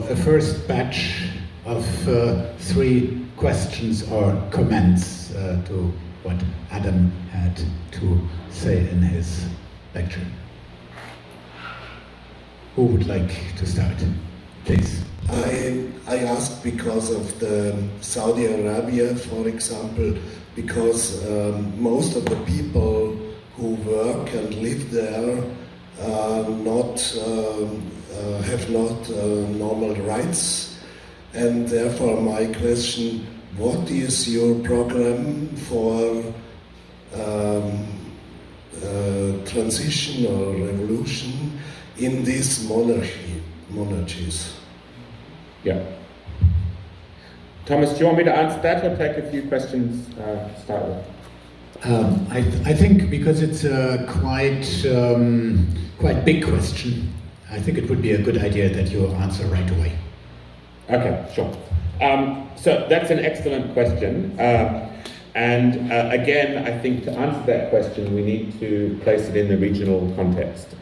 a first batch of 3 questions or comments to what Adam had to say in his lecture. Who would like to start, please? I asked because of the Saudi Arabia, for example, because most of the people who work and live there have not normal rights, and therefore my question: what is your program for transition or revolution in these monarchies? Yeah. Thomas, do you want me to answer that or take a few questions to start with? I think because it's a quite big question, I think it would be a good idea that you answer right away. Okay, sure. So that's an excellent question. And again, I think to answer that question, we need to place it in the regional context.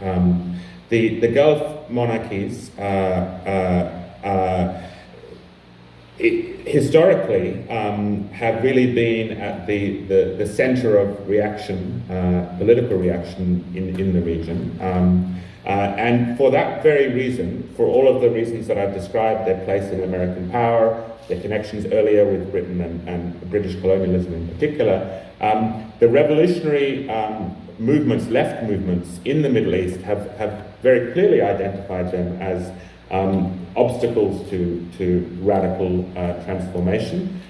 The Gulf monarchies historically have really been at the center of reaction, political reaction in the region. And for that very reason, for all of the reasons that I've described, their place in American power, their connections earlier with Britain and British colonialism in particular, the revolutionary movements, left movements in the Middle East have very clearly identified them as obstacles to radical transformation.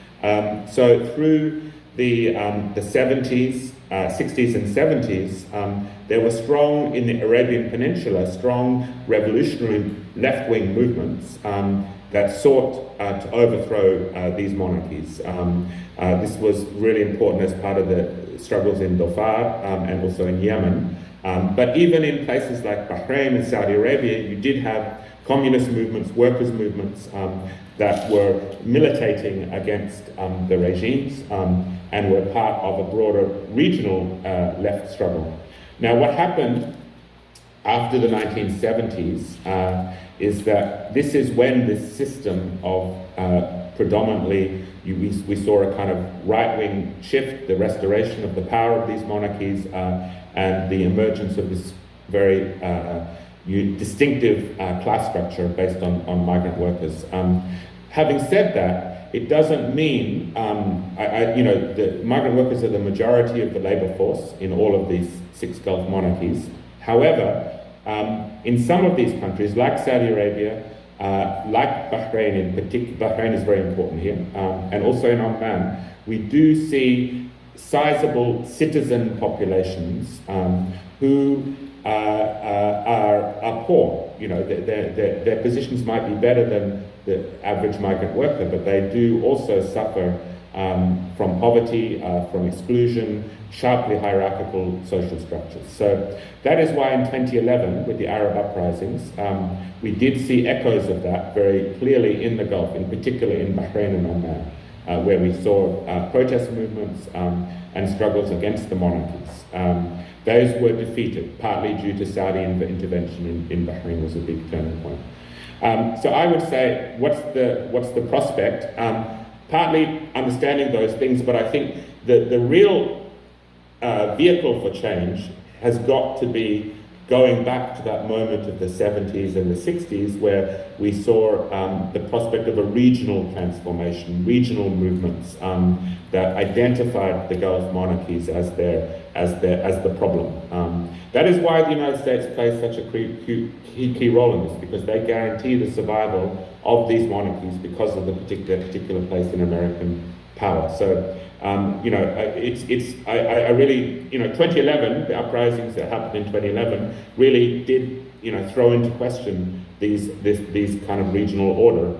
So through the 70s, 60s and 70s, there were strong, in the Arabian Peninsula, strong revolutionary left-wing movements that sought to overthrow these monarchies. This was really important as part of the struggles in Dhofar and also in Yemen. But even in places like Bahrain and Saudi Arabia, you did have communist movements, workers' movements that were militating against the regimes and were part of a broader regional left struggle. Now, what happened after the 1970s is that this is when this system of predominantly, we saw a kind of right-wing shift, the restoration of the power of these monarchies, and the emergence of this very distinctive class structure based on migrant workers. Having said that, it doesn't mean, the migrant workers are the majority of the labor force in all of these 6 Gulf monarchies. However, in some of these countries, like Saudi Arabia, like Bahrain in particular, Bahrain is very important here, and also in Oman, we do see sizable citizen populations who are poor. You know, their positions might be better than the average migrant worker, but they do also suffer from poverty, from exclusion, sharply hierarchical social structures. So that is why in 2011, with the Arab uprisings, we did see echoes of that very clearly in the Gulf, in particular in Bahrain and Oman, where we saw protest movements and struggles against the monarchies. Those were defeated, partly due to Saudi intervention in Bahrain was a big turning point. So I would say, what's the prospect? Partly understanding those things, but I think the real vehicle for change has got to be going back to that moment of the 70s and the 60s, where we saw the prospect of a regional transformation, regional movements that identified the Gulf monarchies as the problem. That is why the United States plays such a key role in this, because they guarantee the survival of these monarchies because of the particular place in American power. So, I really, 2011, the uprisings that happened in 2011 really did, throw into question this kind of regional order,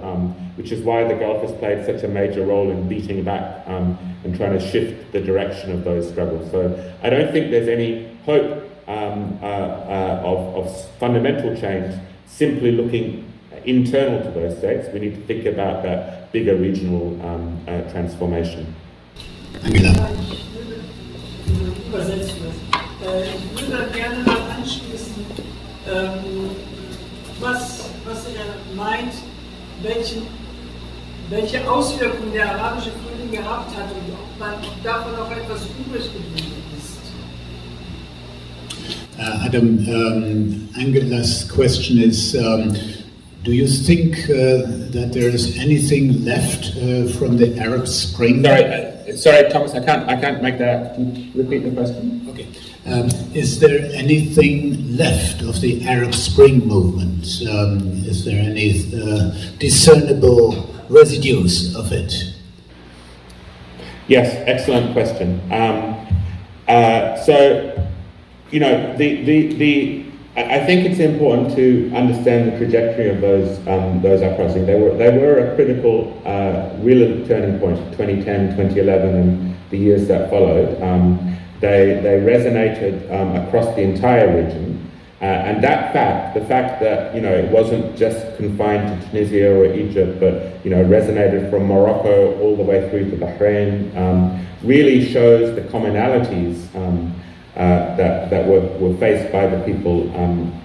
which is why the Gulf has played such a major role in beating back and trying to shift the direction of those struggles. So I don't think there's any hope of fundamental change simply looking internal to those states. We need to think about that bigger regional transformation. Angela. Ich würde gerne noch anschließen, was er meint, welche Auswirkungen der arabische Frühling gehabt hat und ob davon auch etwas übrig geblieben ist. Adam, Angela's question is, do you think that there is anything left from the Arab Spring? Sorry, Thomas, I can't make that. Can you repeat the question? Okay. Is there anything left of the Arab Spring movement? Is there any discernible residues of it? Yes, excellent question. So, you know, I think it's important to understand the trajectory of those uprisings. They were a critical, real turning point, 2010, 2011, and the years that followed. They resonated across the entire region, and that fact, the fact that, you know, it wasn't just confined to Tunisia or Egypt, but, you know, resonated from Morocco all the way through to Bahrain, really shows the commonalities that were faced by the people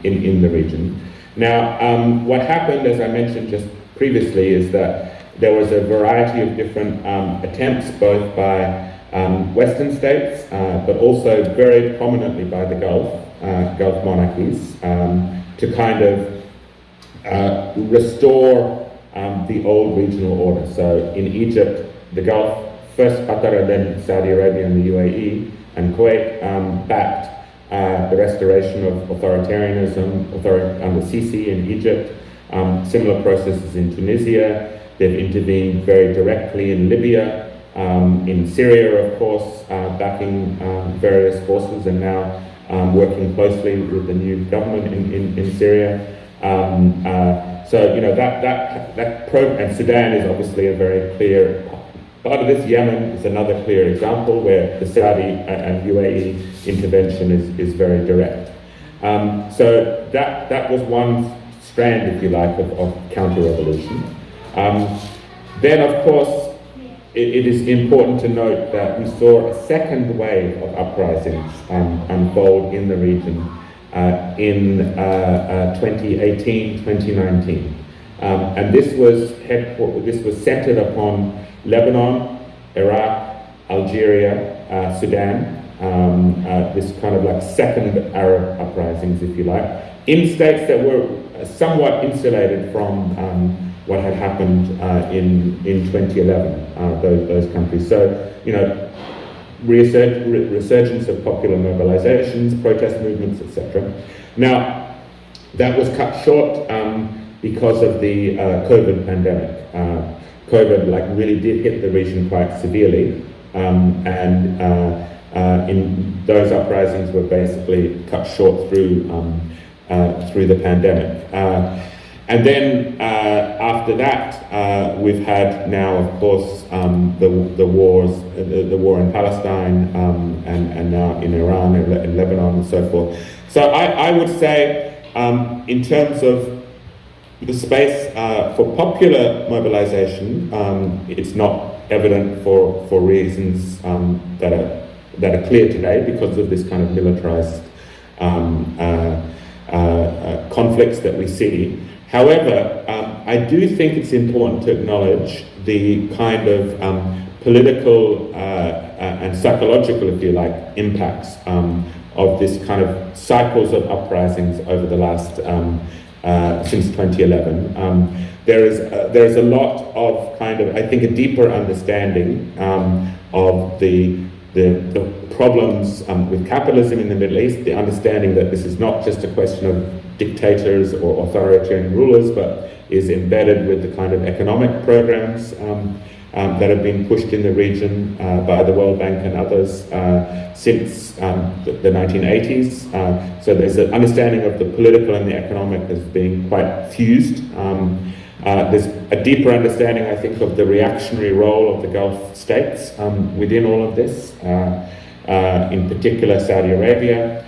in the region. Now, what happened, as I mentioned just previously, is that there was a variety of different attempts, both by Western states, but also very prominently by the Gulf monarchies, to kind of restore the old regional order. So in Egypt, the Gulf, first Qatar and then Saudi Arabia and the UAE, and Kuwait backed the restoration of authoritarianism under Sisi in Egypt. Similar processes in Tunisia. They've intervened very directly in Libya, in Syria, of course, backing various forces, and now working closely with the new government in Syria. So, you know, that program, and Sudan is obviously a very clear part of this. Yemen is another clear example where the Saudi and UAE intervention is very direct. So that was one strand, if you like, of counter-revolution. Then, of course, it is important to note that we saw a second wave of uprisings unfold in the region in 2018, 2019. And this was centered upon Lebanon, Iraq, Algeria, Sudan, this kind of like second Arab uprisings, if you like, in states that were somewhat insulated from what had happened in 2011, those countries. So, you know, resurgence of popular mobilizations, protest movements, etc. Now, that was cut short because of the COVID pandemic. COVID really did hit the region quite severely, and in those uprisings were basically cut short through the pandemic. And then after that, we've had now, of course, the war in Palestine, and now in Iran, in Lebanon, and so forth. So I would say, in terms of the space for popular mobilization, it's not evident for reasons that are clear today because of this kind of militarized conflicts that we see. However, I do think it's important to acknowledge the kind of political and psychological, if you like, impacts of this kind of cycles of uprisings over the last since 2011. There is a lot of kind of, I think, a deeper understanding of the problems with capitalism in the Middle East, the understanding that this is not just a question of dictators or authoritarian rulers, but is embedded with the kind of economic programs that have been pushed in the region by the World Bank and others since the 1980s. So there's an understanding of the political and the economic as being quite fused. There's a deeper understanding, I think, of the reactionary role of the Gulf states within all of this, in particular Saudi Arabia.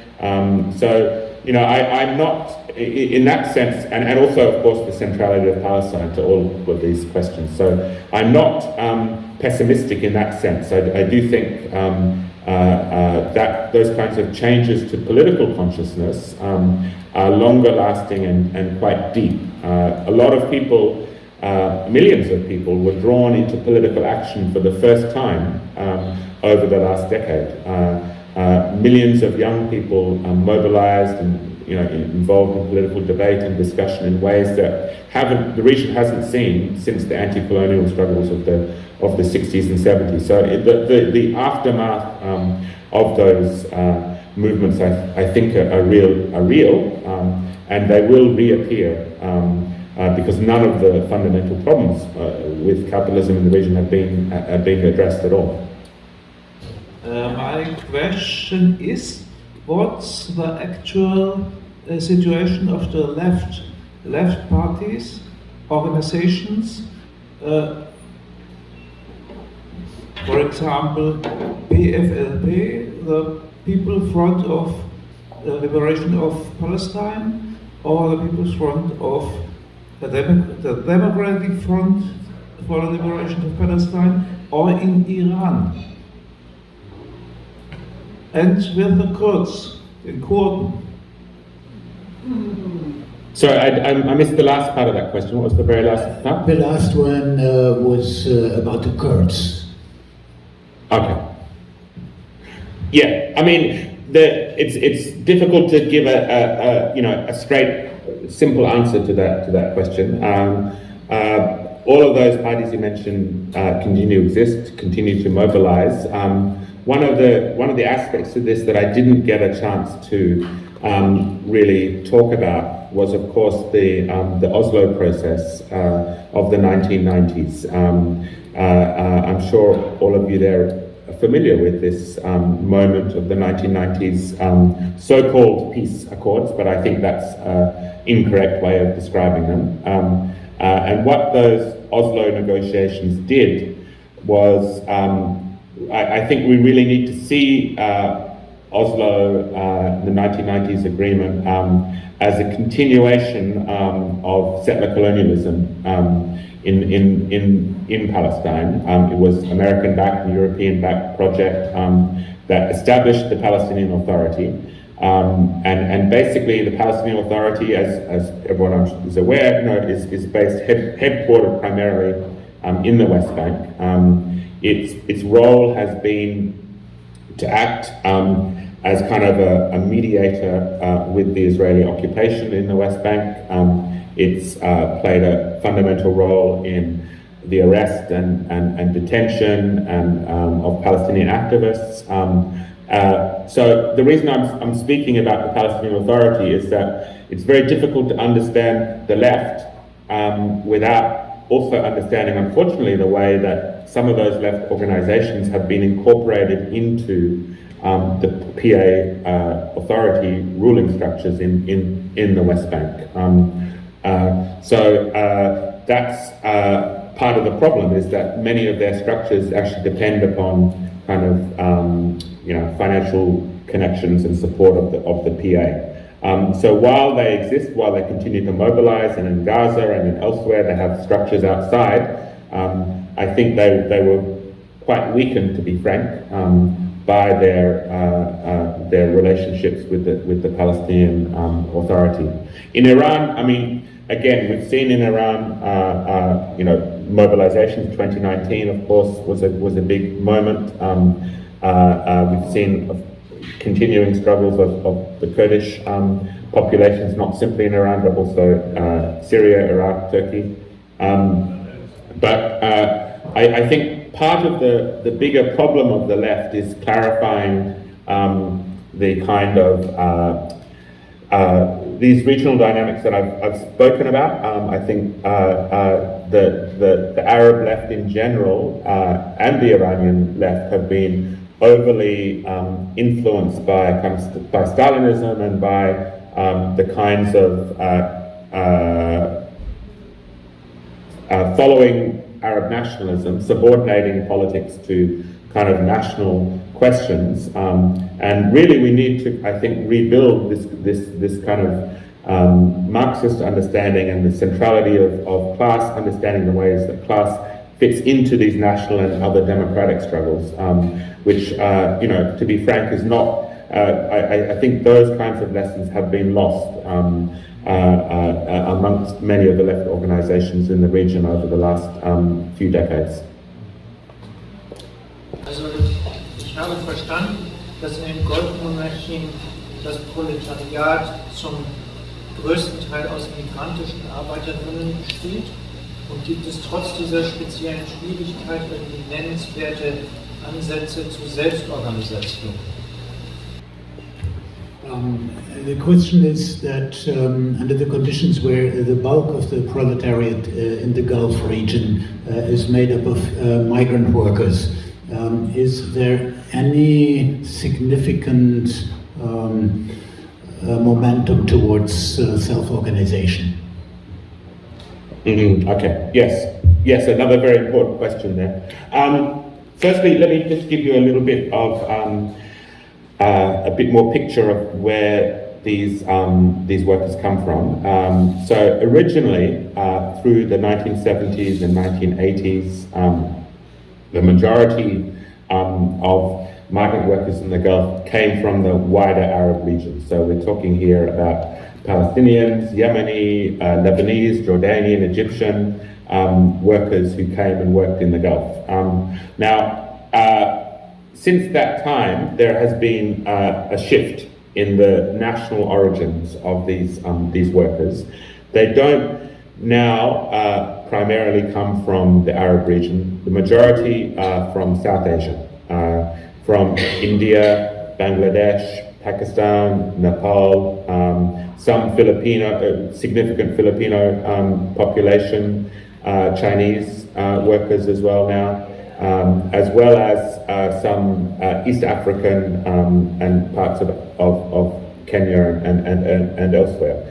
So, you know, I'm not, in that sense, and also, of course, the centrality of Palestine to all of these questions. So I'm not pessimistic in that sense. I do think that those kinds of changes to political consciousness are longer lasting and quite deep. A lot of people millions of people were drawn into political action for the first time over the last decade. Millions of young people mobilized and involved in political debate and discussion in ways that the region hasn't seen since the anti-colonial struggles of the 60s and 70s. So the aftermath of those movements, I think, are real, and they will reappear because none of the fundamental problems with capitalism in the region have been addressed at all. My question is, what's the actual situation of the left parties, organizations, for example, PFLP, the People Front of Liberation of Palestine, or the People's Front of the Democratic Front for the Liberation of Palestine, or in Iran? And with the Kurds, in Kurdistan. Sorry, I missed the last part of that question. What was the very last part? The last one was about the Kurds. Okay. Yeah, I mean, it's difficult to give a straight, simple answer to that question. All of those parties you mentioned continue to exist, continue to mobilize. One of the aspects of this that I didn't get a chance to really talk about was, of course, the Oslo process of the 1990s. I'm sure all of you there are familiar with this moment of the 1990s so-called peace accords, but I think that's an incorrect way of describing them. And what those Oslo negotiations did was, I think we really need to see Oslo, the 1990s agreement, as a continuation of settler colonialism in Palestine. It was American-backed and European-backed project that established the Palestinian Authority. And basically the Palestinian Authority, as everyone is aware, is based headquartered primarily in the West Bank. Its role has been to act as kind of a mediator with the Israeli occupation in the West Bank. It's played a fundamental role in the arrest and detention of Palestinian activists. So the reason I'm speaking about the Palestinian Authority is that it's very difficult to understand the left without also understanding, unfortunately, the way that some of those left organizations have been incorporated into the PA authority ruling structures in the West Bank. So that's part of the problem, is that many of their structures actually depend upon kind of financial connections and support of the PA. So while they exist, while they continue to mobilize, and in Gaza and in elsewhere they have structures outside, I think they were quite weakened, to be frank, by their relationships with the Palestinian Authority. In Iran, I mean, again, we've seen in Iran, mobilizations. 2019, of course, was a big moment. We've seen continuing struggles of the Kurdish populations, not simply in Iran, but also Syria, Iraq, Turkey. But I think part of the bigger problem of the left is clarifying the kind of these regional dynamics that I've spoken about. I think the Arab left in general and the Iranian left have been overly influenced by Stalinism and by the kinds of following Arab nationalism, subordinating politics to kind of national questions, and really we need to, I think, rebuild this kind of Marxist understanding and the centrality of class, understanding the ways that class fits into these national and other democratic struggles, which, to be frank, is not. I think those kinds of lessons have been lost, amongst many of the left organizations in the region over the last few decades. Also ich habe verstanden, dass in den Golfmonarchien das Proletariat zum größten Teil aus migrantischen Arbeiterinnen besteht. Und gibt es trotz dieser speziellen Schwierigkeit irgendwie nennenswerte Ansätze zur Selbstorganisation? The question is that under the conditions where the bulk of the proletariat in the Gulf region is made up of migrant workers, is there any significant momentum towards self-organization? Okay, yes, another very important question there. Firstly, let me just give you a little bit of a bit more picture of where these workers come from. So originally, through the 1970s and 1980s, the majority of migrant workers in the Gulf came from the wider Arab region. So we're talking here about Palestinians, Yemeni, Lebanese, Jordanian, Egyptian workers who came and worked in the Gulf. Since that time, there has been a shift in the national origins of these workers. They don't now primarily come from the Arab region. The majority are from South Asia, from India, Bangladesh, Pakistan, Nepal, some significant Filipino population, Chinese workers as well now, as well as some East African and parts of Kenya and elsewhere.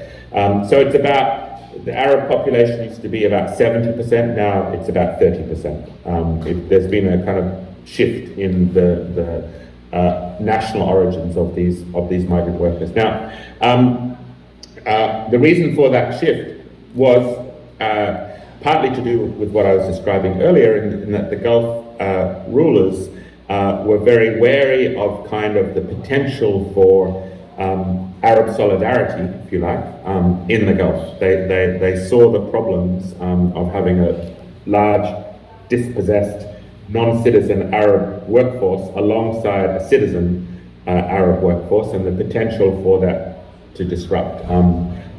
So it's about, the Arab population used to be about 70%, now it's about 30%. There's been a kind of shift in the national origins of these migrant workers. Now, the reason for that shift was partly to do with what I was describing earlier, in that the Gulf rulers were very wary of kind of the potential for Arab solidarity, if you like, in the Gulf. They saw the problems of having a large, dispossessed, non-citizen Arab workforce alongside a citizen Arab workforce, and the potential for that to disrupt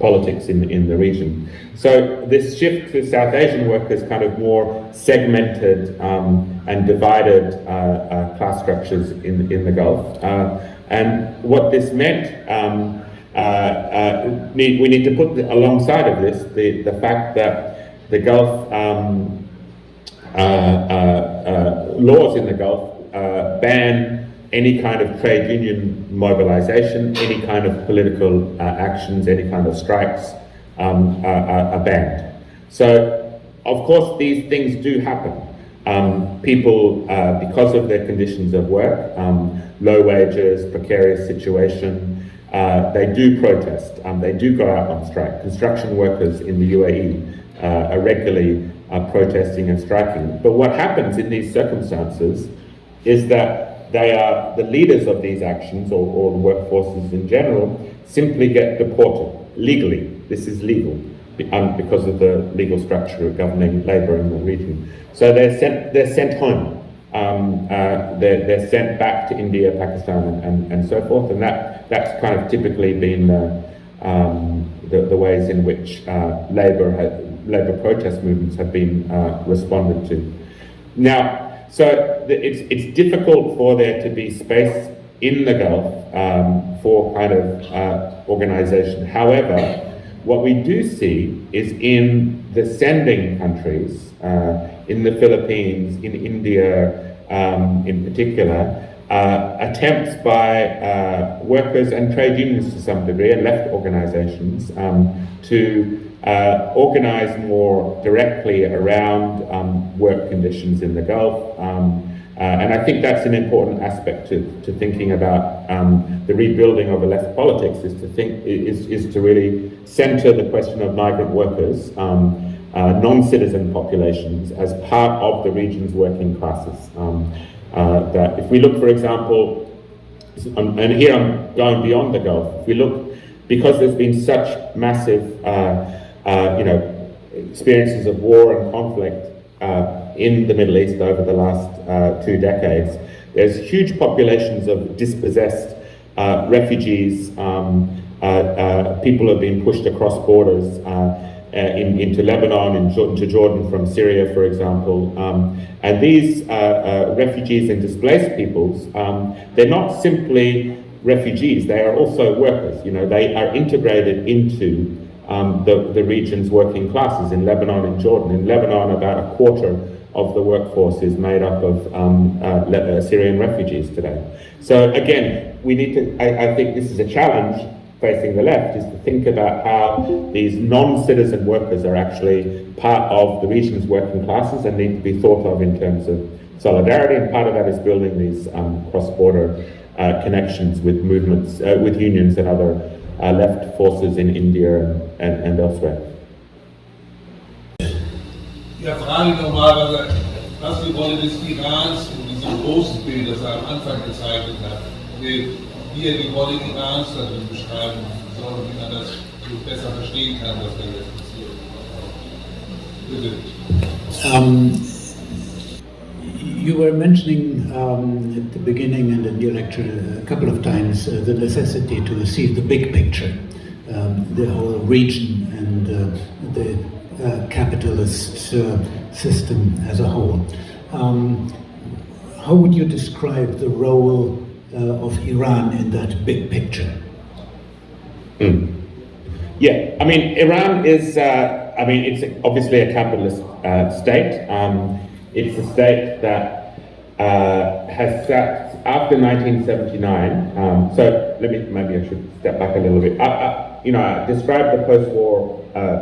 politics in the region. So this shift to South Asian workers kind of more segmented and divided class structures in the Gulf. And what this meant, we need to put alongside of this the fact that the Gulf laws in the Gulf ban any kind of trade union mobilization, any kind of political actions, any kind of strikes are banned. So, of course, these things do happen. People, because of their conditions of work, low wages, precarious situation, they do protest, they do go out on strike. Construction workers in the UAE are regularly protesting and striking. But what happens in these circumstances is that the leaders of these actions, or the workforces in general, simply get deported legally. This is legal because of the legal structure of governing labour in the region. So they're sent home. They're sent back to India, Pakistan, and so forth. And that's kind of typically been the ways in which labour protest movements have been responded to. Now, so it's difficult for there to be space in the Gulf for kind of organisation. However, what we do see is in the sending countries, in the Philippines, in India in particular, attempts by workers and trade unions to some degree, and left organisations, to organise more directly around work conditions in the Gulf. And I think that's an important aspect to thinking about the rebuilding of a left politics, is to really centre the question of migrant workers, non-citizen populations, as part of the region's working classes. That if we look, for example, and here I'm going beyond the Gulf, if we look because there's been such massive, experiences of war and conflict in the Middle East over the last 2 decades. There's huge populations of dispossessed refugees, people have been pushed across borders into Lebanon, into Jordan from Syria, for example. And these refugees and displaced peoples, they're not simply refugees, they are also workers. They are integrated into the region's working classes in Lebanon and Jordan. In Lebanon, about a quarter of the workforce is made up of Syrian refugees today. So again, we need to, I think this is a challenge facing the left, is to think about how these non-citizen workers are actually part of the region's working classes and need to be thought of in terms of solidarity, and part of that is building these cross-border connections with movements, with unions and other left forces in India and elsewhere. Ja, Frage nochmal, was die Rolle des Irans in diesem großen Bild, das er am Anfang gezeichnet hat, wie er die Rolle Irans darin beschreiben soll, wie man das so besser verstehen kann, was da jetzt passiert. Bitte. You were mentioning at the beginning and in your lecture a couple of times the necessity to see the big picture, the whole region and the capitalist system as a whole. How would you describe the role of Iran in that big picture? Yeah, I mean, Iran is, it's obviously a capitalist state. It's a state that has sat after 1979. So maybe I should step back a little bit. I described the post-war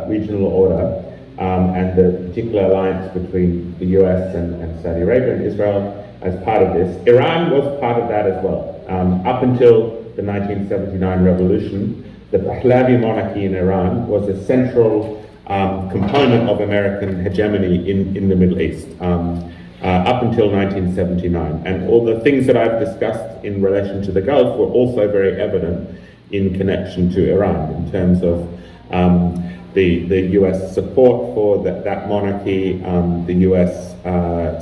regional order and the particular alliance between the US and Saudi Arabia and Israel as part of this. Iran was part of that as well. Up until the 1979 revolution, the Pahlavi monarchy in Iran was a central component of American hegemony in the Middle East up until 1979. And all the things that I've discussed in relation to the Gulf were also very evident in connection to Iran in terms of the US support for that monarchy, the US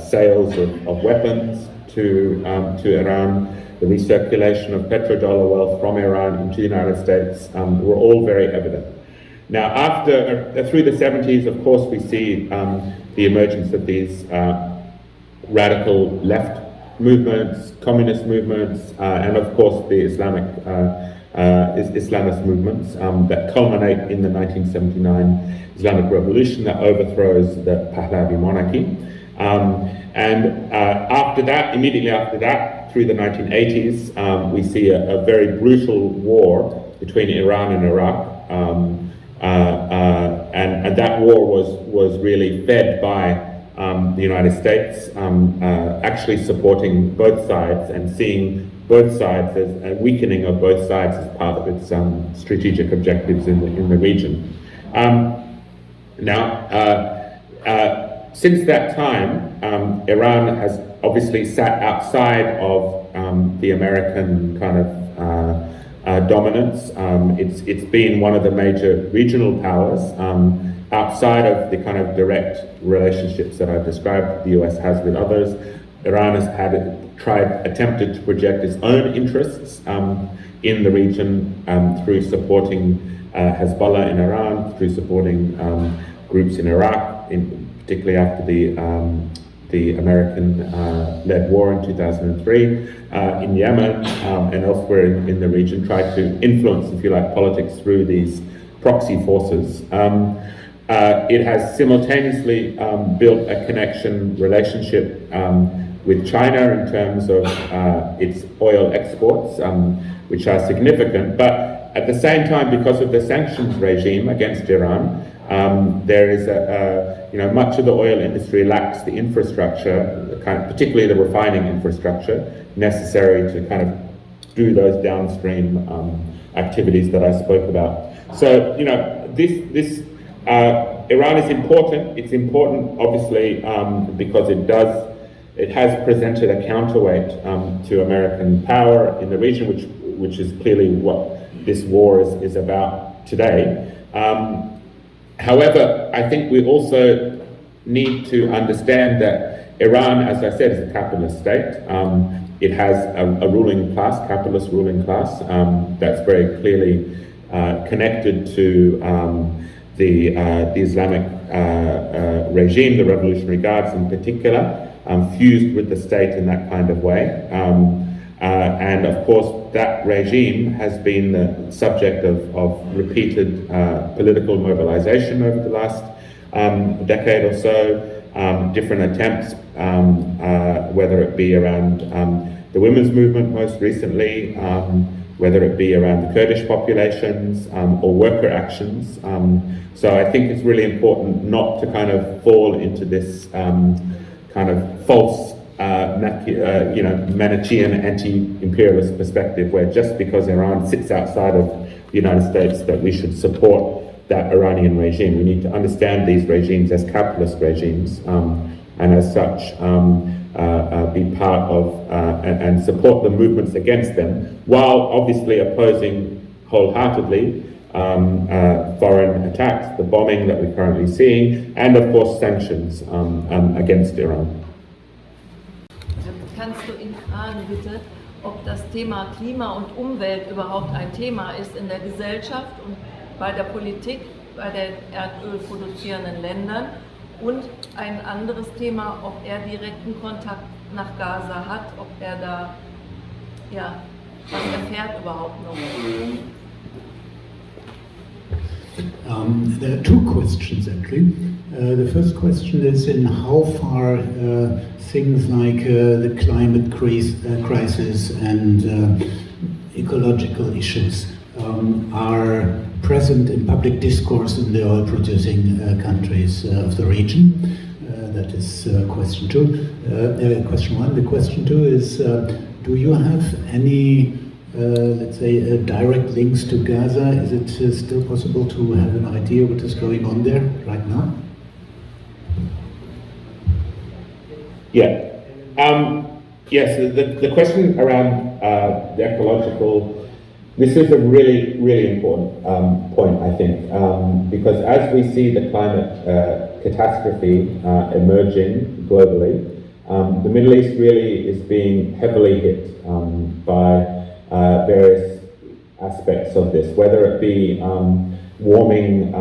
sales of weapons to Iran, the recirculation of petrodollar wealth from Iran into the United States were all very evident. Now, through the 70s, of course, we see the emergence of these radical left movements, communist movements, and of course the Islamist movements that culminate in the 1979 Islamic Revolution that overthrows the Pahlavi monarchy. Immediately after that, through the 1980s, we see a very brutal war between Iran and Iraq. And that war was really fed by the United States actually supporting both sides and seeing both sides as a weakening of both sides as part of its strategic objectives in the region. Since that time, Iran has obviously sat outside of the American kind of dominance. It's been one of the major regional powers outside of the kind of direct relationships that I've described the US has with others. Iran has attempted to project its own interests in the region through supporting Hezbollah in Iran, through supporting groups in Iraq, particularly after the American-led war in 2003, in Yemen and elsewhere in the region, tried to influence, if you like, politics through these proxy forces. It has simultaneously built a relationship with China in terms of its oil exports, which are significant, but at the same time, because of the sanctions regime against Iran, there is much of the oil industry lacks the infrastructure, particularly the refining infrastructure, necessary to kind of do those downstream activities that I spoke about. So, Iran is important. It's important, obviously, because it has presented a counterweight to American power in the region, which is clearly what this war is about today. However, I think we also need to understand that Iran, as I said, is a capitalist state. It has a ruling class, capitalist ruling class, that's very clearly connected to the Islamic regime, the Revolutionary Guards in particular, fused with the state in that kind of way. And of course, that regime has been the subject of repeated political mobilization over the last decade or so, different attempts, whether it be around the women's movement most recently, whether it be around the Kurdish populations or worker actions. So I think it's really important not to kind of fall into this kind of false Manichaean anti-imperialist perspective where just because Iran sits outside of the United States that we should support that Iranian regime. We need to understand these regimes as capitalist regimes and as such be part of and support the movements against them while obviously opposing wholeheartedly foreign attacks, the bombing that we're currently seeing, and of course sanctions against Iran. Kannst du ihn fragen, bitte, ob das Thema Klima und Umwelt überhaupt ein Thema ist in der Gesellschaft und bei der Politik, bei den Erdöl produzierenden Ländern und ein anderes Thema, ob er direkten Kontakt nach Gaza hat, ob er da, ja, was erfährt überhaupt noch. There are two questions actually. The first question is in how far things like the climate crisis and ecological issues are present in public discourse in the oil-producing countries of the region. That is question one. The question two is, do you have any let's say, direct links to Gaza? Is it still possible to have an idea what is going on there right now? Yeah. Yes, the question around the ecological, this is a really, really important point, I think, because as we see the climate catastrophe emerging globally, the Middle East really is being heavily hit by various aspects of this, whether it be warming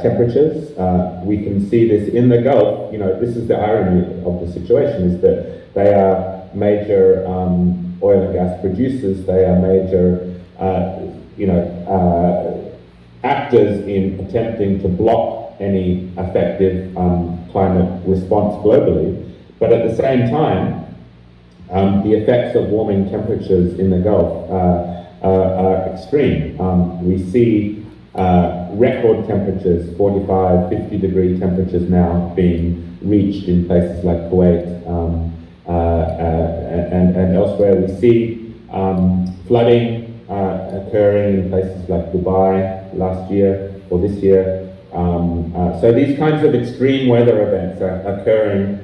temperatures. We can see this in the Gulf. You know, this is the irony of the situation, is that they are major oil and gas producers. They are major, actors in attempting to block any effective climate response globally. But at the same time, the effects of warming temperatures in the Gulf are extreme. We see record temperatures, 45, 50 degree temperatures now being reached in places like Kuwait and elsewhere. We see flooding occurring in places like Dubai last year or this year. So these kinds of extreme weather events are occurring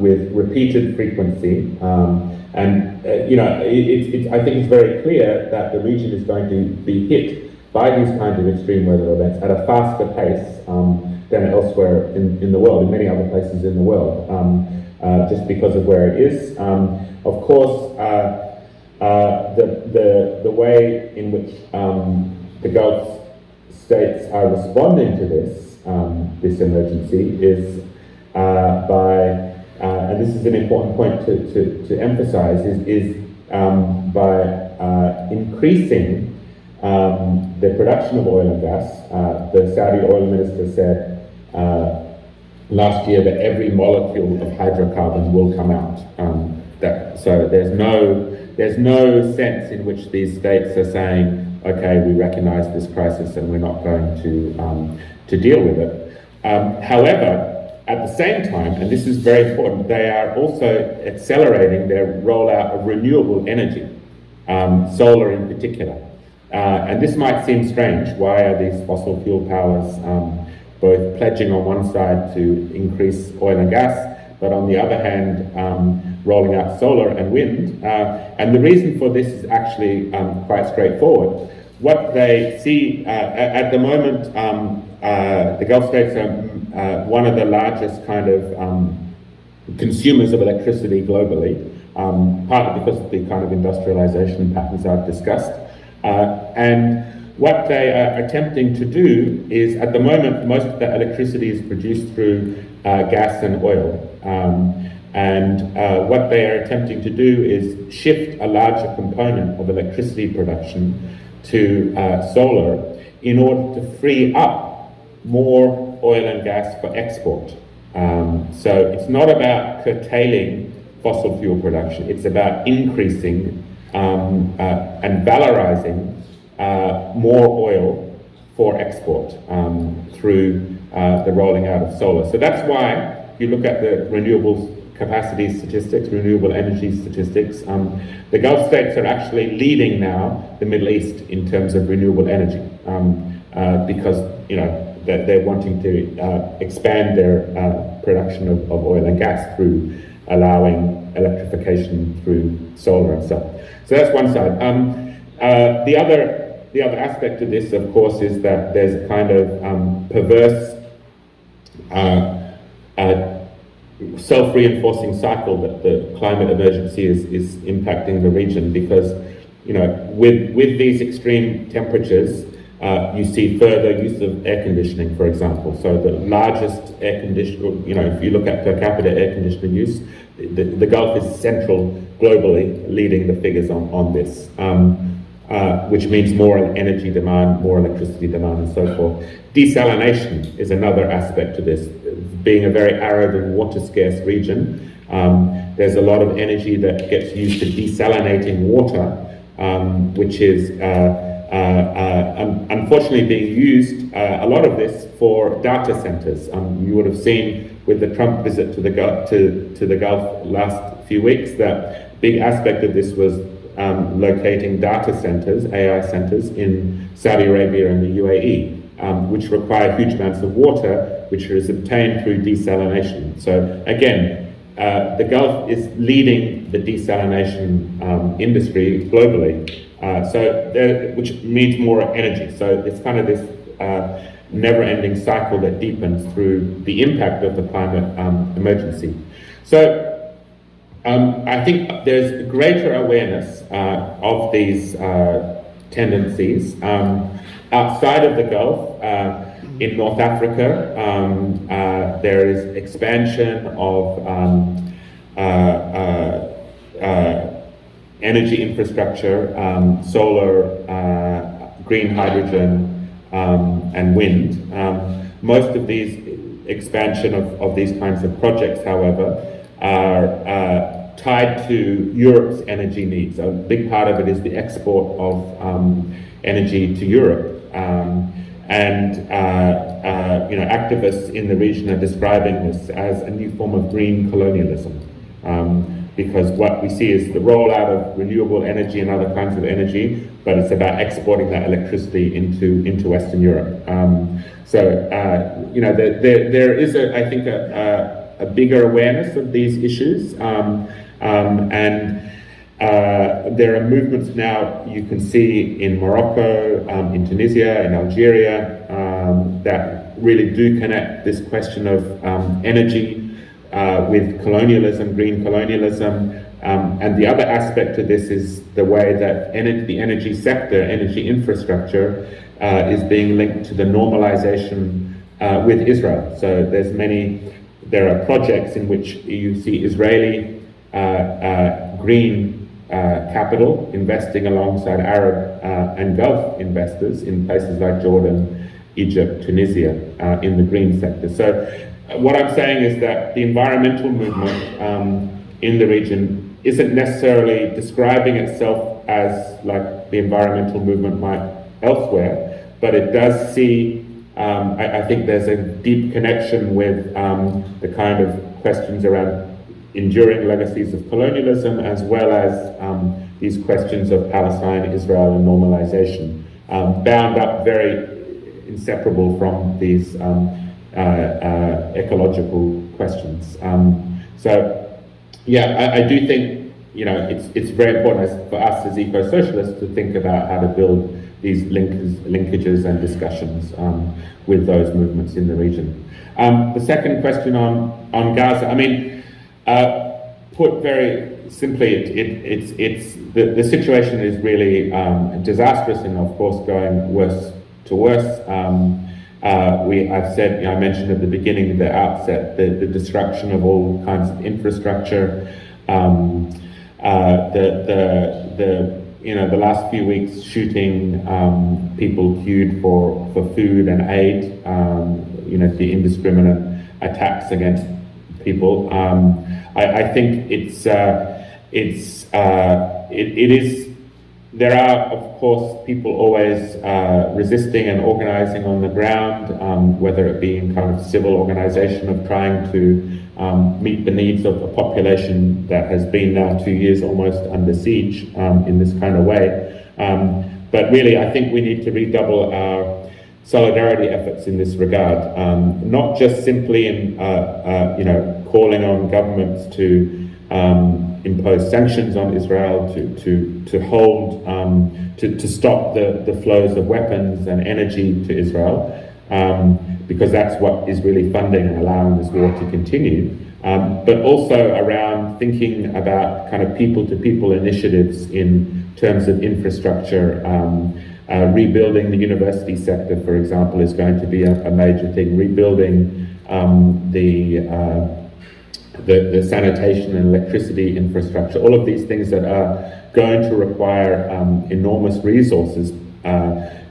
with repeated frequency, I think it's very clear that the region is going to be hit by these kinds of extreme weather events at a faster pace than elsewhere in the world, in many other places in the world, just because of where it is. Of course, the way in which the Gulf states are responding to this emergency is by and this is an important point to emphasize, is by increasing the production of oil and gas. The Saudi oil minister said last year that every molecule of hydrocarbon will come out. So there's no sense in which these states are saying, okay, we recognize this crisis and we're not going to deal with it. However, at the same time, and this is very important, they are also accelerating their rollout of renewable energy, solar in particular. And this might seem strange. Why are these fossil fuel powers both pledging on one side to increase oil and gas, but on the other hand, rolling out solar and wind? And the reason for this is actually quite straightforward. what they see at the moment, the Gulf states are one of the largest kind of consumers of electricity globally, partly because of the kind of industrialization patterns I've discussed. And what they are attempting to do is, at the moment, most of the electricity is produced through gas and oil. What they are attempting to do is shift a larger component of electricity production to solar in order to free up more oil and gas for export. So it's not about curtailing fossil fuel production, it's about increasing and valorizing more oil for export through the rolling out of solar. So that's why, if you look at the renewables capacity statistics, renewable energy statistics, the Gulf states are actually leading now the Middle East in terms of renewable energy because they're wanting to expand their production of oil and gas through allowing electrification through solar and stuff. So that's one side. The other aspect of this, of course, is that there's a kind of perverse self-reinforcing cycle that the climate emergency is impacting the region, because with these extreme temperatures, you see further use of air conditioning, for example. So the largest air conditioner, if you look at per capita air conditioner use, the Gulf is central globally, leading the figures on this, which means more energy demand, more electricity demand, and so forth. Desalination is another aspect to this. Being a very arid and water-scarce region, there's a lot of energy that gets used to desalinating water, which is unfortunately being used, a lot of this, for data centers. You would have seen with the Trump visit to the Gulf last few weeks that big aspect of this was locating data centers, AI centers, in Saudi Arabia and the UAE, which require huge amounts of water, which is obtained through desalination. So again, the Gulf is leading the desalination industry globally, which means more energy. So it's kind of this never-ending cycle that deepens through the impact of the climate emergency. So I think there's greater awareness of these tendencies outside of the Gulf. In North Africa, there is expansion of energy infrastructure, solar, green hydrogen, and wind. Most of these expansion of these kinds of projects, however, are tied to Europe's energy needs. A big part of it is the export of energy to Europe. Activists in the region are describing this as a new form of green colonialism, because what we see is the rollout of renewable energy and other kinds of energy, but it's about exporting that electricity into Western Europe. There is, I think, a bigger awareness of these issues, there are movements now you can see in Morocco, in Tunisia, in Algeria, that really do connect this question of energy with colonialism, green colonialism. And the other aspect of this is the way that the energy sector, energy infrastructure, is being linked to the normalization with Israel. So there are projects in which you see Israeli green capital investing alongside Arab and Gulf investors in places like Jordan, Egypt, Tunisia, in the green sector. So what I'm saying is that the environmental movement in the region isn't necessarily describing itself as like the environmental movement might elsewhere, but it does see, I think there's a deep connection with the kind of questions around enduring legacies of colonialism, as well as these questions of Palestine, Israel, and normalization, bound up very inseparable from these ecological questions. I do think it's very important for us as eco-socialists to think about how to build these linkages and discussions with those movements in the region. The second question on Gaza, I mean, put very simply, it's the situation is really disastrous and of course going worse to worse. I've said, I mentioned at the beginning, the outset, the destruction of all kinds of infrastructure. The last few weeks shooting people queued for food and aid. The indiscriminate attacks against people. I think it is. There are, of course, people always resisting and organizing on the ground, whether it be in kind of civil organization of trying to meet the needs of a population that has been now 2 years almost under siege in this kind of way. But really, I think we need to redouble our solidarity efforts in this regard, not just simply in calling on governments to impose sanctions on Israel, to hold, to stop the flows of weapons and energy to Israel, because that's what is really funding and allowing this war to continue. But also around thinking about kind of people-to-people initiatives in terms of infrastructure. Rebuilding the university sector, for example, is going to be a major thing. Rebuilding the sanitation and electricity infrastructure, all of these things that are going to require enormous resources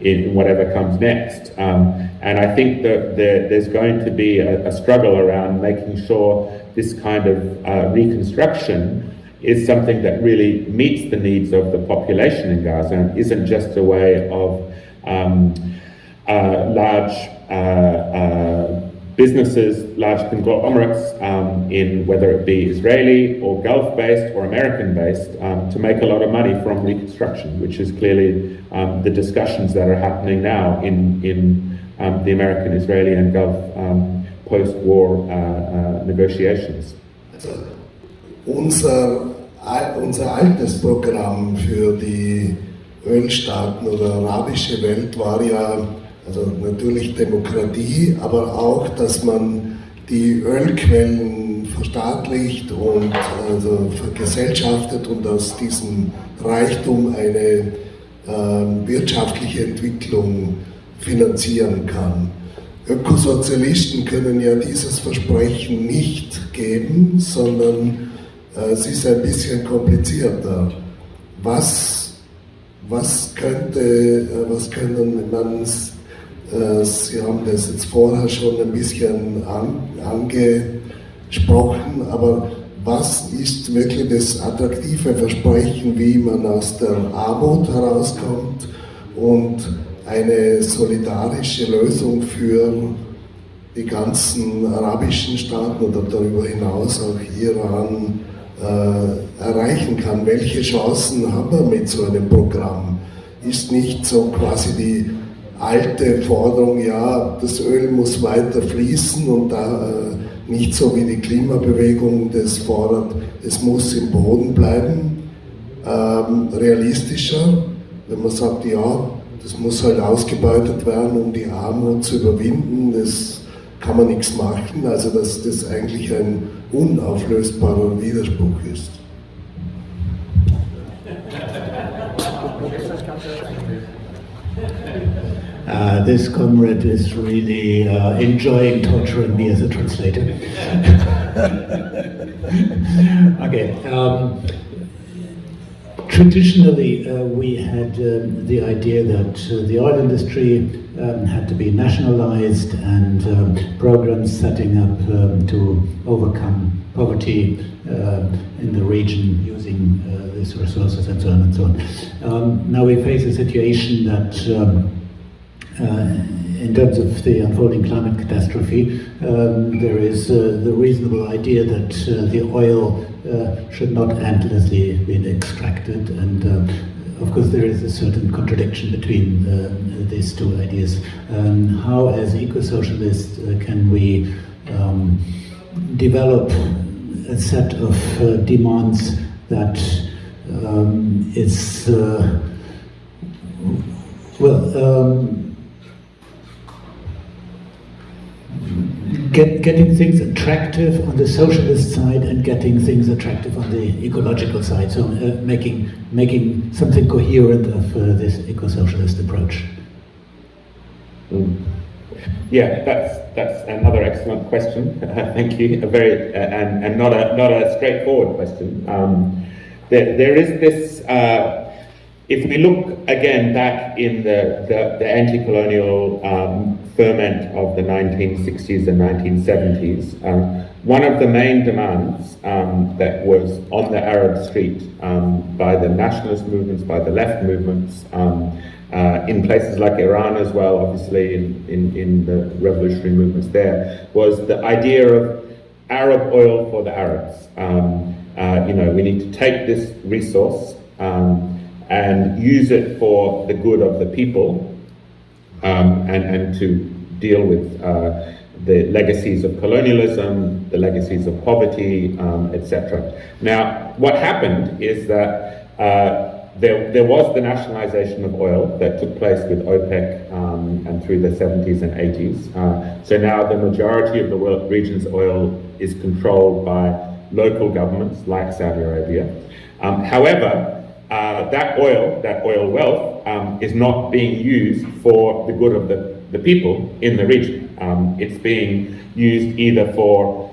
in whatever comes next. And I think that there's going to be a struggle around making sure this kind of reconstruction is something that really meets the needs of the population in Gaza and isn't just a way of large businesses, large conglomerates, in whether it be Israeli or Gulf-based or American-based, to make a lot of money from reconstruction, which is clearly the discussions that are happening now in the American, Israeli and Gulf post-war negotiations. Unser altes Programm für die Ölstaaten oder arabische Welt war ja also natürlich Demokratie, aber auch, dass man die Ölquellen verstaatlicht und also vergesellschaftet und aus diesem Reichtum eine wirtschaftliche Entwicklung finanzieren kann. Ökosozialisten können ja dieses Versprechen nicht geben, sondern es ist ein bisschen komplizierter. Was können man, Sie haben das jetzt vorher schon ein bisschen angesprochen, aber was ist wirklich das attraktive Versprechen, wie man aus der Armut herauskommt und eine solidarische Lösung für die ganzen arabischen Staaten oder darüber hinaus auch Iran erreichen kann? Welche Chancen haben wir mit so einem Programm? Ist nicht so quasi die alte Forderung, ja, das Öl muss weiter fließen und da nicht so wie die Klimabewegung das fordert, es muss im Boden bleiben, realistischer, wenn man sagt, ja, das muss halt ausgebeutet werden, um die Armut zu überwinden, das kann man nichts machen, also dass das eigentlich ein unauflösbarer Widerspruch ist. This comrade is really enjoying torturing me as a translator. Okay. Traditionally, we had the idea that the oil industry had to be nationalized and programs setting up to overcome poverty in the region using these resources and so on and so on. Now we face a situation that in terms of the unfolding climate catastrophe, there is the reasonable idea that the oil should not endlessly be extracted, and of course there is a certain contradiction between these two ideas. How, as eco-socialists, can we develop a set of demands that is Well, getting things attractive on the socialist side and getting things attractive on the ecological side. So making something coherent of this eco-socialist approach. Yeah, that's another excellent question. Thank you. A very and not a straightforward question. There is this. If we look again back in the anti-colonial ferment of the 1960s and 1970s, one of the main demands that was on the Arab street by the nationalist movements, by the left movements, in places like Iran as well, obviously in the revolutionary movements there, was the idea of Arab oil for the Arabs. We need to take this resource and use it for the good of the people, and to deal with the legacies of colonialism, the legacies of poverty, etc. Now, what happened is that there was the nationalization of oil that took place with OPEC and through the 70s and 80s. So now the majority of the world region's oil is controlled by local governments like Saudi Arabia. However, that oil wealth is not being used for the good of the people in the region. It's being used either for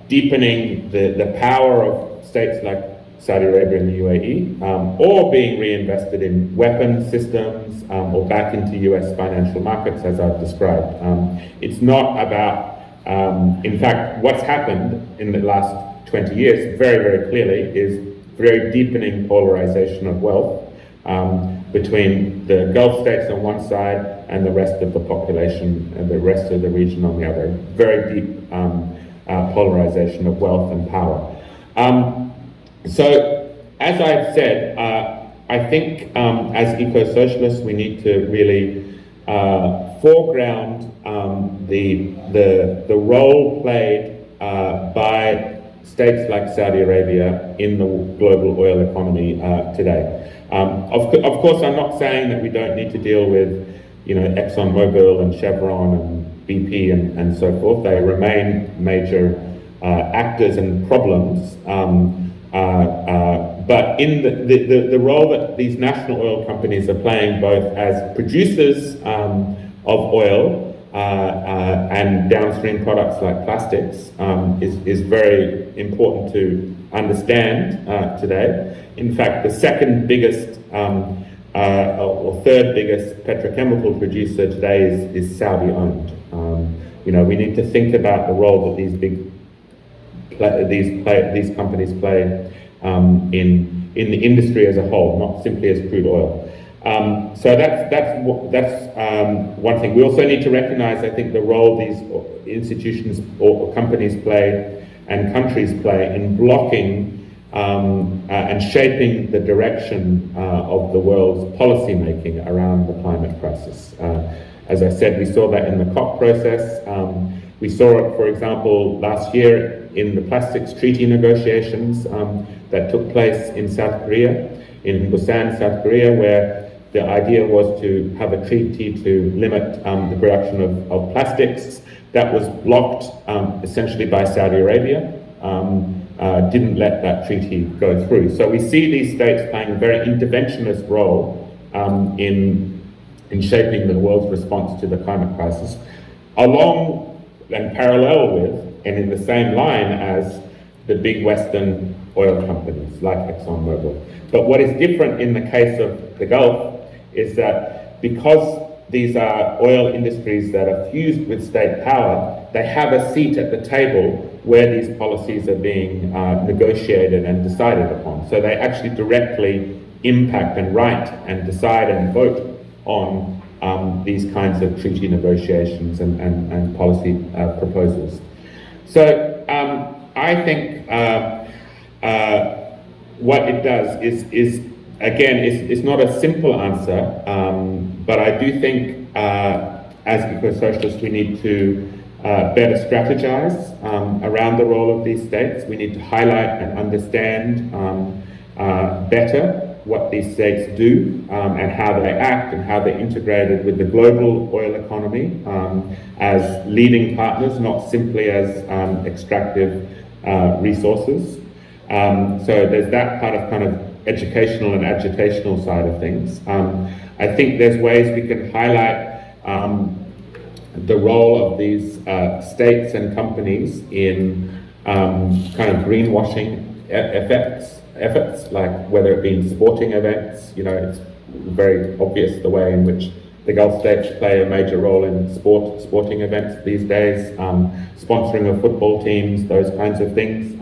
deepening the power of states like Saudi Arabia and the UAE, or being reinvested in weapons systems, or back into US financial markets, as I've described. It's not about, in fact, what's happened in the last 20 years, very, very clearly, is very deepening polarization of wealth between the Gulf states on one side and the rest of the population and the rest of the region on the other. Very deep polarization of wealth and power. So, as I've said, I think as eco-socialists we need to really foreground the role played by states like Saudi Arabia in the global oil economy today. Of course, I'm not saying that we don't need to deal with, ExxonMobil and Chevron and BP and so forth. They remain major actors and problems. But in the role that these national oil companies are playing, both as producers of oil and downstream products like plastics, is very important to understand today. In fact, the second biggest or third biggest petrochemical producer today is Saudi owned. We need to think about the role that these companies play in the industry as a whole, not simply as crude oil. So that's one thing. We also need to recognize, I think, the role these institutions or companies play and countries play in blocking and shaping the direction of the world's policy making around the climate crisis. As I said, we saw that in the COP process. We saw it, for example, last year in the plastics treaty negotiations that took place in South Korea, in Busan, South Korea, where the idea was to have a treaty to limit the production of plastics. That was blocked essentially by Saudi Arabia, didn't let that treaty go through. So we see these states playing a very interventionist role in shaping the world's response to the climate crisis, along and parallel with, and in the same line as, the big Western oil companies like ExxonMobil. But what is different in the case of the Gulf is that because these are oil industries that are fused with state power, they have a seat at the table where these policies are being negotiated and decided upon. So they actually directly impact and write and decide and vote on these kinds of treaty negotiations and policy proposals. So I think what it does is again, it's not a simple answer, but I do think as eco-socialists we need to better strategize around the role of these states. We need to highlight and understand better what these states do and how they act and how they're integrated with the global oil economy as leading partners, not simply as extractive resources. So there's that kind of educational and agitational side of things. I think there's ways we can highlight the role of these states and companies in kind of greenwashing efforts, like whether it be in sporting events. You know, it's very obvious the way in which the Gulf states play a major role in sporting events these days, sponsoring of football teams, those kinds of things.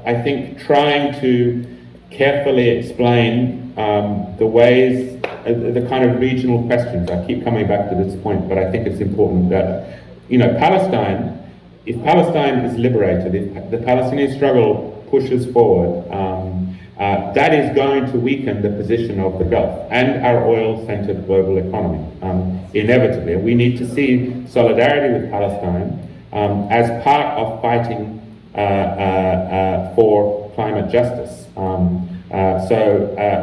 I think trying to carefully explain the ways, the kind of regional questions. I keep coming back to this point, but I think it's important that, you know, Palestine, if Palestine is liberated, if the Palestinian struggle pushes forward, that is going to weaken the position of the Gulf and our oil-centered global economy, inevitably. And we need to see solidarity with Palestine as part of fighting for climate justice.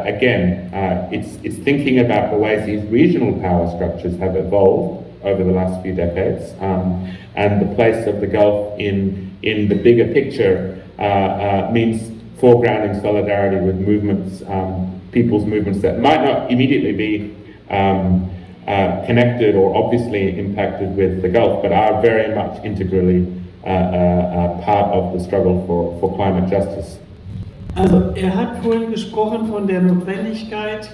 Again, it's thinking about the ways these regional power structures have evolved over the last few decades, and the place of the Gulf in the bigger picture means foregrounding solidarity with movements, people's movements that might not immediately be connected or obviously impacted with the Gulf, but are very much integrally part of the struggle for climate justice. Also hat vorhin gesprochen von der Notwendigkeit,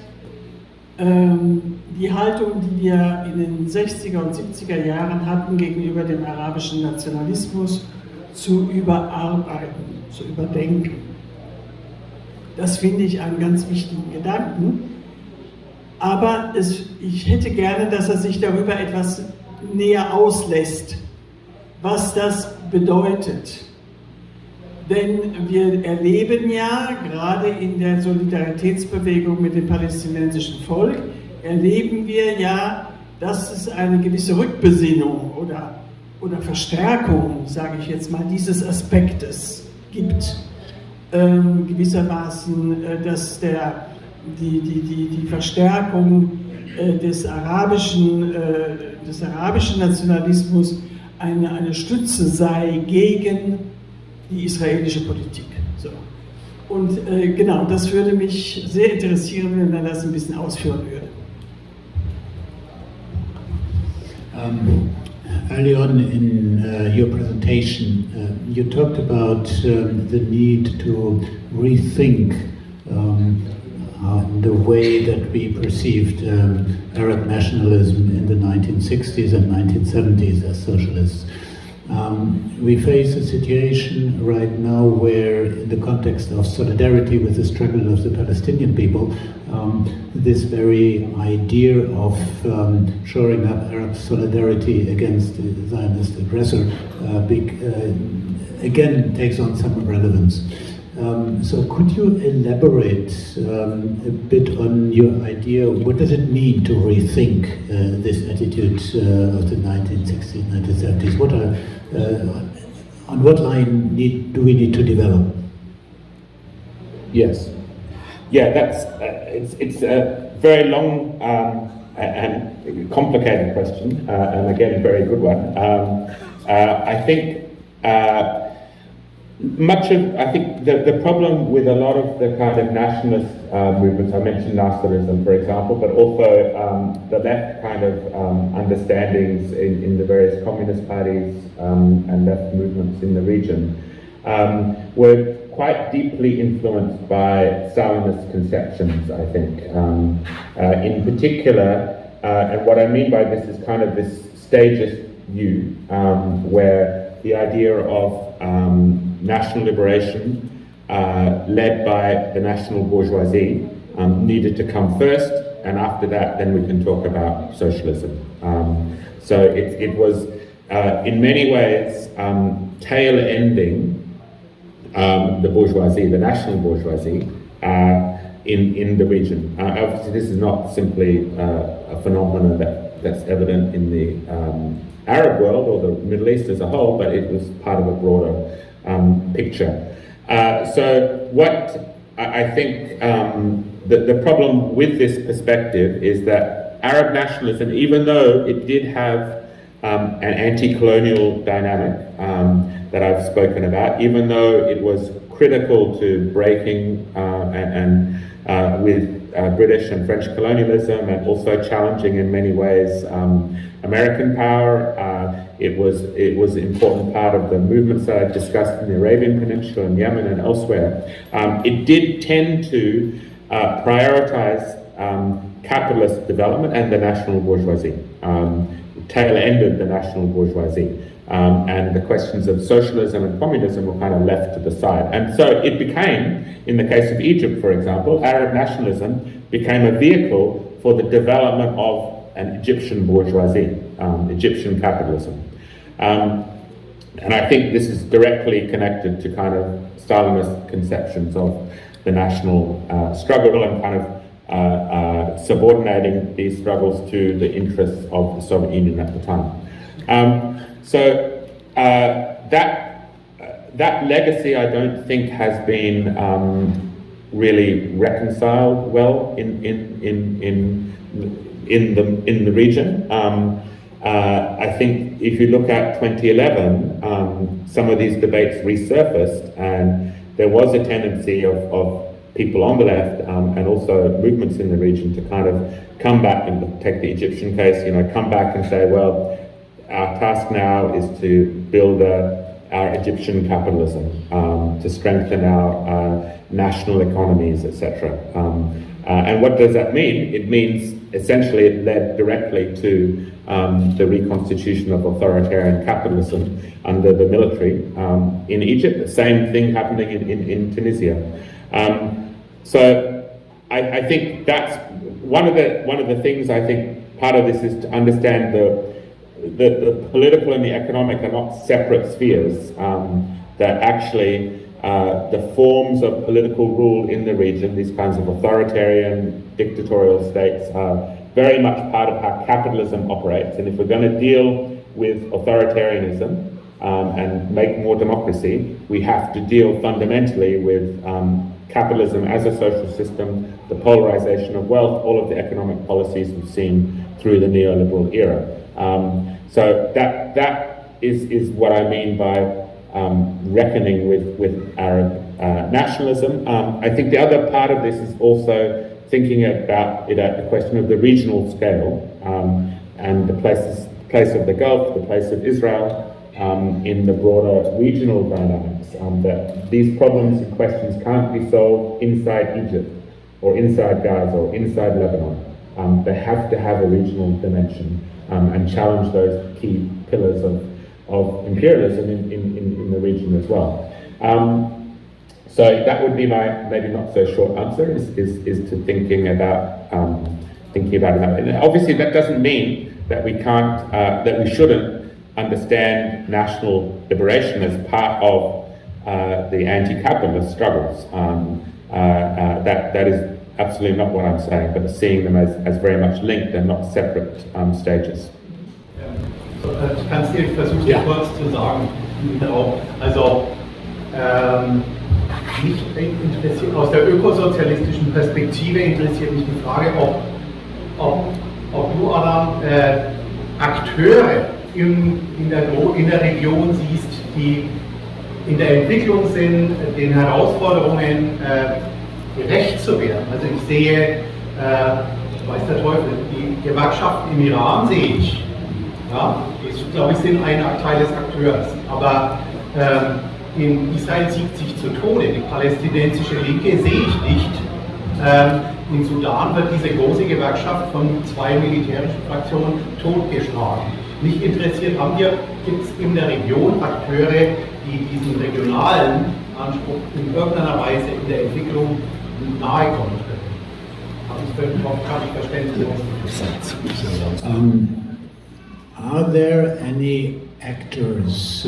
die Haltung, die wir in den 60er und 70er Jahren hatten gegenüber dem arabischen Nationalismus, zu überarbeiten, zu überdenken. Das finde ich einen ganz wichtigen Gedanken. Aber ich hätte gerne, dass er sich darüber etwas näher auslässt, was das bedeutet. Denn wir erleben ja, gerade in der Solidaritätsbewegung mit dem palästinensischen Volk, erleben wir ja, dass es eine gewisse Rückbesinnung oder Verstärkung, sage ich jetzt mal, dieses Aspektes gibt. Gewissermaßen, dass die Verstärkung des arabischen Nationalismus eine Stütze sei gegen die israelische Politik. So. Und genau, das würde mich sehr interessieren, wenn er das ein bisschen ausführen würde. Early on in your presentation, you talked about the need to rethink the way that we perceived Arab nationalism in the 1960s and 1970s as socialists. We face a situation right now where, in the context of solidarity with the struggle of the Palestinian people, this very idea of shoring up Arab solidarity against the Zionist aggressor again takes on some relevance. So could you elaborate a bit on your idea? What does it mean to rethink this attitude of the 1960s, 1970s? What are, on what line do we need to develop? Yes. Yeah, that's it's a very long and complicated question, and again, a very good one. I think the problem with a lot of the kind of nationalist movements, I mentioned nationalism, for example, but also the left kind of understandings in the various communist parties and left movements in the region were quite deeply influenced by Stalinist conceptions, I think. In particular, and what I mean by this is kind of this stagist view, where the idea of national liberation led by the national bourgeoisie needed to come first, and after that then we can talk about socialism. So it was in many ways tail-ending the bourgeoisie, the national bourgeoisie, in the region. Obviously this is not simply a phenomenon that's evident in the Arab world or the Middle East as a whole, but it was part of a broader picture. So what I think the problem with this perspective is that Arab nationalism, even though it did have an anti-colonial dynamic that I've spoken about, even though it was critical to breaking with British and French colonialism, and also challenging in many ways American power. It was an important part of the movements that I discussed in the Arabian Peninsula and Yemen and elsewhere. It did tend to prioritize capitalist development and the national bourgeoisie, tail-ended the national bourgeoisie. And the questions of socialism and communism were kind of left to the side. And so it became, in the case of Egypt, for example, Arab nationalism became a vehicle for the development of an Egyptian bourgeoisie, Egyptian capitalism. And I think this is directly connected to kind of Stalinist conceptions of the national struggle and kind of subordinating these struggles to the interests of the Soviet Union at the time. So that legacy, I don't think, has been really reconciled well in the region. I think if you look at 2011, some of these debates resurfaced, and there was a tendency of people on the left and also movements in the region to kind of come back and take the Egyptian case, come back and say, well, our task now is to build our Egyptian capitalism, to strengthen our national economies, etc. And what does that mean? It means essentially it led directly to the reconstitution of authoritarian capitalism under the military in Egypt. The same thing happening in Tunisia. So I think that's one of the things. I think part of this is to understand the political and the economic are not separate spheres, that actually the forms of political rule in the region, these kinds of authoritarian dictatorial states, are very much part of how capitalism operates. And if we're going to deal with authoritarianism and make more democracy, we have to deal fundamentally with capitalism as a social system, the polarization of wealth, all of the economic policies we've seen through the neoliberal era. So that is what I mean by reckoning with Arab nationalism. I think the other part of this is also thinking about it at the question of the regional scale and the place of the Gulf, the place of Israel in the broader regional dynamics. That these problems and questions can't be solved inside Egypt or inside Gaza or inside Lebanon. They have to have a regional dimension and challenge those key pillars of imperialism in the region as well. So that would be my maybe not so short answer, is to thinking about it that way. And obviously that doesn't mean that we can't, that we shouldn't understand national liberation as part of the anti-capitalist struggles. That is absolutely not what I'm saying, but seeing them as very much linked and not separate stages. Ich kann es dir versuchen, kurz zu sagen. Also, mich interessiert, aus der ökosozialistischen Perspektive interessiert mich die Frage, ob du, Adam, Akteure in der Region siehst, die in der Entwicklung sind, den Herausforderungen gerecht zu werden. Also ich sehe, weiß der Teufel, die Gewerkschaften im Iran sehe ich. Ja, die, glaube ich, sind ein Teil des Akteurs. Aber in Israel siegt sich zu Tode. Die palästinensische Linke sehe ich nicht. In Sudan wird diese große Gewerkschaft von zwei militärischen Fraktionen totgeschlagen. Mich interessiert, gibt es in der Region Akteure, die diesem regionalen Anspruch in irgendeiner Weise in der Entwicklung nahe kommen können? Habe ich Verständnis? Are there any actors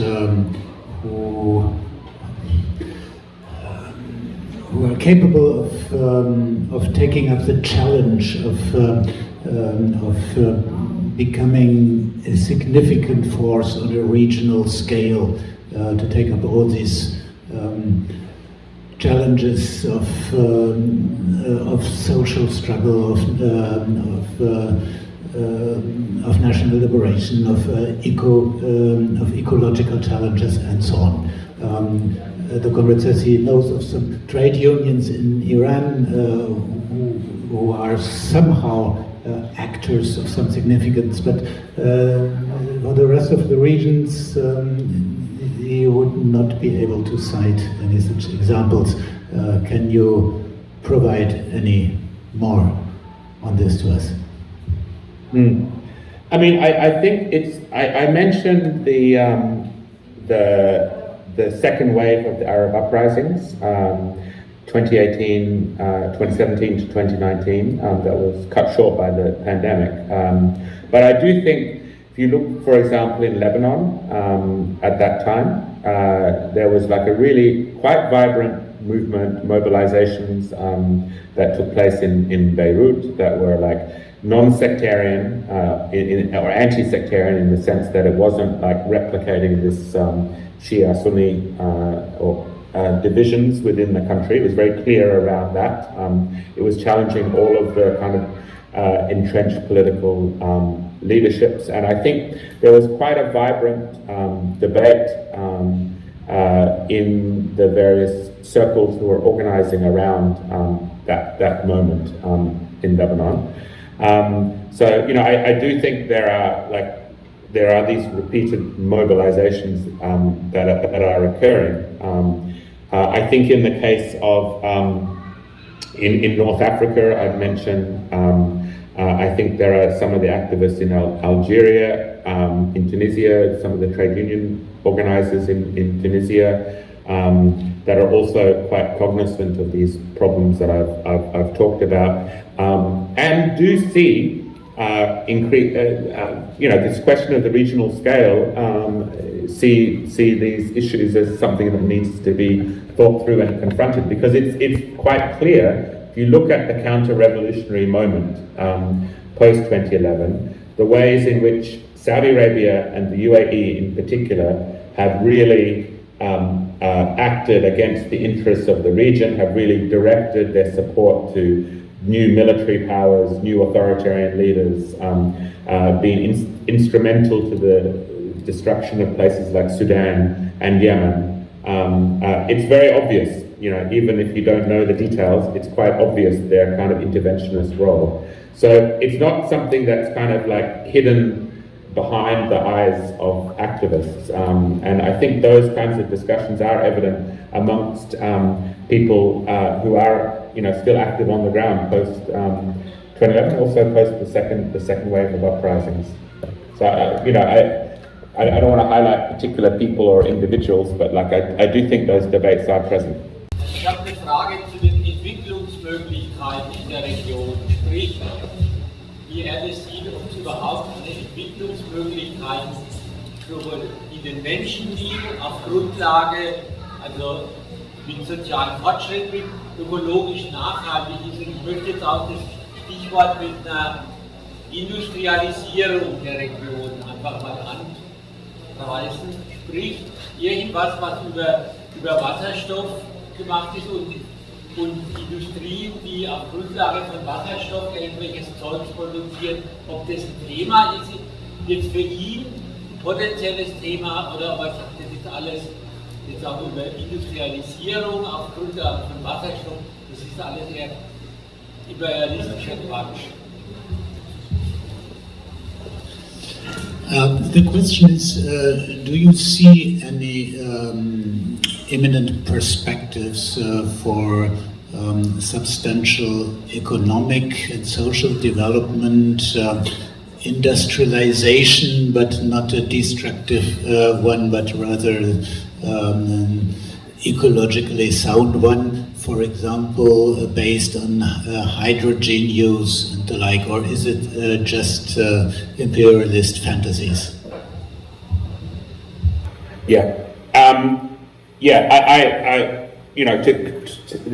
who are capable of taking up the challenge of becoming a significant force on a regional scale, to take up all these challenges of social struggle, of national liberation, of ecological challenges, and so on. The Konferenz says he knows of some trade unions in Iran who are somehow actors of some significance, but for the rest of the regions, he would not be able to cite any such examples. Can you provide any more on this to us? I mean, I think it's. I mentioned the second wave of the Arab uprisings, 2017 to 2019. That was cut short by the pandemic. But I do think, if you look, for example, in Lebanon at that time, there was like a really quite vibrant movement, mobilizations that took place in Beirut that were like non-sectarian or anti-sectarian in the sense that it wasn't like replicating this Shia-Sunni or divisions within the country. It was very clear around that. It was challenging all of the kind of entrenched political leaderships, and I think there was quite a vibrant debate in the various circles who were organizing around that moment in Lebanon. So, you know, I do think there are these repeated mobilizations that are occurring. I think in the case of in North Africa, I'd mentioned. I think there are some of the activists in Algeria, in Tunisia, some of the trade union organizers in Tunisia that are also quite cognizant of these problems that I've talked about, and do see this question of the regional scale, see these issues as something that needs to be thought through and confronted, because it's quite clear. If you look at the counter-revolutionary moment post-2011, the ways in which Saudi Arabia and the UAE in particular have really acted against the interests of the region, have really directed their support to new military powers, new authoritarian leaders, been instrumental to the destruction of places like Sudan and Yemen. It's very obvious. You know, even if you don't know the details, it's quite obvious their kind of interventionist role. So it's not something that's kind of like hidden behind the eyes of activists. And I think those kinds of discussions are evident amongst people who are, you know, still active on the ground post 2011, also post the second wave of uprisings. So you know, I don't want to highlight particular people or individuals, but like I do think those debates are present. Ich habe eine Frage zu den Entwicklungsmöglichkeiten in der Region, sprich, wie er das sieht, ob es überhaupt eine Entwicklungsmöglichkeit sowohl in den Menschen liegen, auf Grundlage, also mit sozialem Fortschritt, mit ökologisch nachhaltig ist. Und ich möchte jetzt auch das Stichwort mit einer Industrialisierung der Region einfach mal anreißen, sprich, irgendwas, was über Wasserstoff gemacht ist und Industrien, die auf Grundlage von Wasserstoff irgendwelches Zeugs produziert, ob das ein Thema ist, jetzt für ihn ein potenzielles Thema, oder ob er sagt, das ist alles jetzt auch über Industrialisierung auf Grundlage von Wasserstoff, das ist alles eher imperialistischer Quatsch. The question is, do you see any imminent perspectives for substantial economic and social development, industrialization, but not a destructive one, but rather an ecologically sound one, for example, based on hydrogen use and the like, or is it just imperialist fantasies? Yeah. I you know, to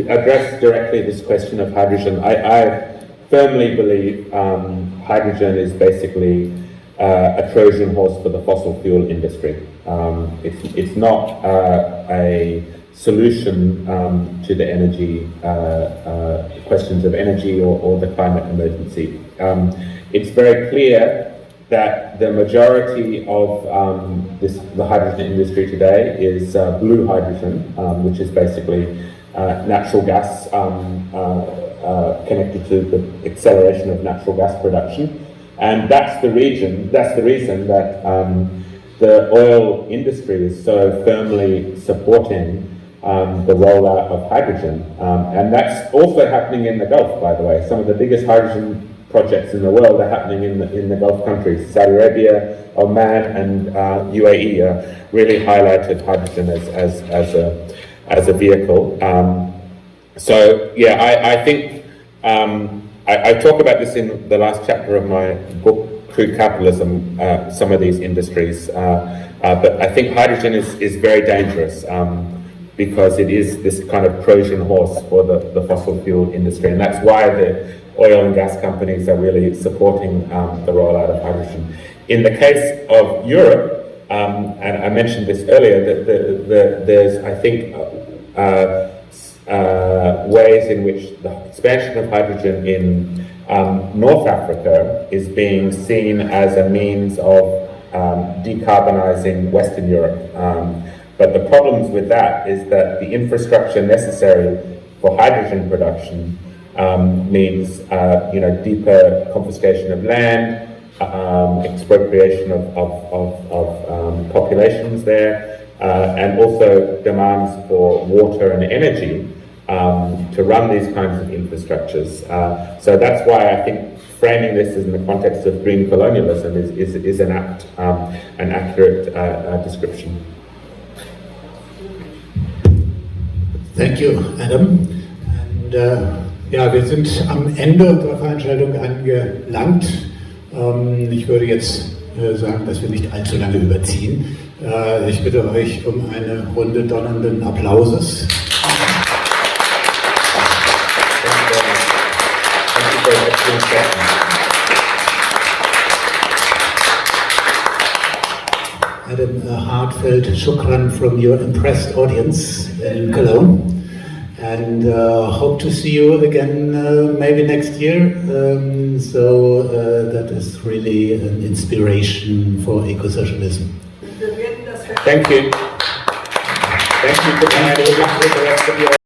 address directly this question of hydrogen, I firmly believe hydrogen is basically a Trojan horse for the fossil fuel industry. It's not a solution to the energy questions of energy or the climate emergency. It's very clear that the majority of the hydrogen industry today is blue hydrogen, which is basically natural gas connected to the acceleration of natural gas production, and that's the reason that the oil industry is so firmly supporting the rollout of hydrogen, and that's also happening in the Gulf, by the way. Some of the biggest hydrogen projects in the world are happening in the Gulf countries. Saudi Arabia, Oman, and UAE really highlighted hydrogen as a vehicle. So yeah, I think I talk about this in the last chapter of my book, Crude Capitalism, some of these industries, but I think hydrogen is very dangerous because it is this kind of Trojan horse for the fossil fuel industry, and that's why the oil and gas companies are really supporting the rollout of hydrogen. In the case of Europe, and I mentioned this earlier, that there's, I think, ways in which the expansion of hydrogen in North Africa is being seen as a means of decarbonizing Western Europe. But the problems with that is that the infrastructure necessary for hydrogen production means deeper confiscation of land, expropriation of populations there, and also demands for water and energy to run these kinds of infrastructures. So that's why I think framing this in the context of green colonialism is an accurate description. Thank you, Adam. And, ja, wir sind am Ende unserer Veranstaltung angelangt. Ich würde jetzt sagen, dass wir nicht allzu lange überziehen. Ich bitte euch um eine Runde donnernden Applauses. Adam, a heartfelt shukran from your impressed audience in Cologne, and hope to see you again maybe next year. So that is really an inspiration for Ökosocialism. Thank you. Thank you for coming.